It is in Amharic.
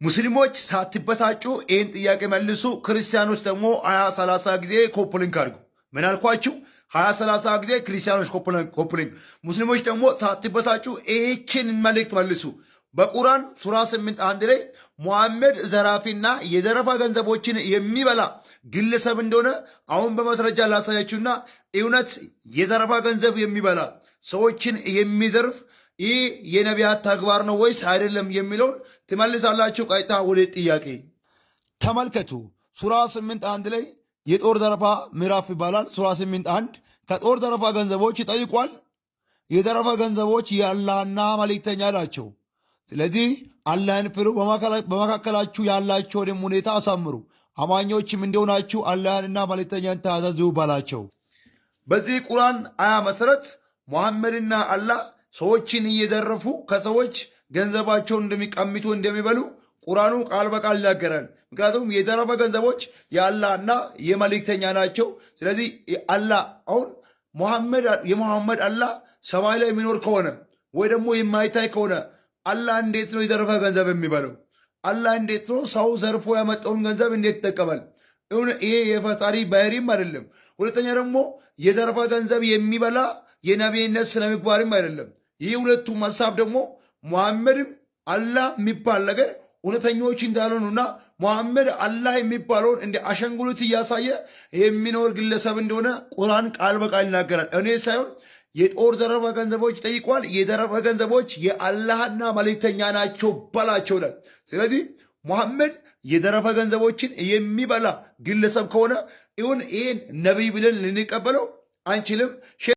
ሙስሊሞች ሳትበሳጩ ይህን ጥያቄ መልሱ። ክርስቲያኖች ደግሞ 20-30 ጊዜ ኮፕሊንግ አድርጉ። ምን አልኳችሁ? 20-30 ጊዜ ክርስቲያኖች ኮፕሊንግ። ሙስሊሞች ደግሞ ሳትበሳጩ ይህችን መልእክት መልሱ። በቁርአን ሱራ 8:1 ላይ ሙሐመድ ዘራፊና የዘረፋ ገንዘቦችን የሚበላ ግለሰብ እንደሆነ አሁን በማስረጃ ላሳያችሁና እውነት የዘረፋ ገንዘብ የሚበላ ሰዎችን የሚዘርፍ ይህ የነቢያት ተግባር ነው ወይስ አይደለም የሚለውን ትመልሳላችሁ። ቀጥታ ወደ ጥያቄ ተመልከቱ። ሱራ 8:1 ላይ የጦር ዘረፋ ምዕራፍ ይባላል። ሱራ 8:1 ከጦር ዘረፋ ገንዘቦች ይጠይቋል። የዘረፋ ገንዘቦች የአላህና መልእክተኛ ናቸው። ስለዚህ አላህን ፍሩ፣ በመካከላችሁ ያላቸውንም ሁኔታ አሳምሩ፣ አማኞችም እንደሆናችሁ አላህንና መልእክተኛን ታዘዙ ባላቸው። በዚህ ቁርአን አያ መሰረት ሙሐመድና አላህ ሰዎችን እየዘረፉ ከሰዎች ገንዘባቸውን እንደሚቀምቱ እንደሚበሉ ቁርአኑ ቃል በቃል ይናገራል። ምክንያቱም የዘረፈ ገንዘቦች የአላህና የመልእክተኛ ናቸው። ስለዚህ አላህ አሁን የሙሐመድ አላህ ሰማይ ላይ የሚኖር ከሆነ ወይ ደግሞ የማይታይ ከሆነ አላህ እንዴት ነው የዘረፈ ገንዘብ የሚበለው? አላህ እንዴት ነው ሰው ዘርፎ ያመጣውን ገንዘብ እንዴት ይጠቀማል? ይሄ የፈጣሪ ባህሪም አይደለም። ሁለተኛ ደግሞ የዘረፈ ገንዘብ የሚበላ የነቢይነት ስነ ምግባርም አይደለም። ይህ ሁለቱም ሀሳብ ደግሞ ሙሐመድም አላህ የሚባል ነገር እውነተኞች እንዳልሆኑና ሙሐመድ አላህ የሚባለውን እንደ አሻንጉሊት እያሳየ የሚኖር ግለሰብ እንደሆነ ቁርአን ቃል በቃል ይናገራል። እኔ ሳይሆን የጦር ዘረፋ ገንዘቦች ጠይቋል። የዘረፈ ገንዘቦች የአላህና መልእክተኛ ናቸው በላቸው ይላል። ስለዚህ ሙሐመድ የዘረፈ ገንዘቦችን የሚበላ ግለሰብ ከሆነ ይሁን ይህን ነቢይ ብለን ልንቀበለው አንችልም።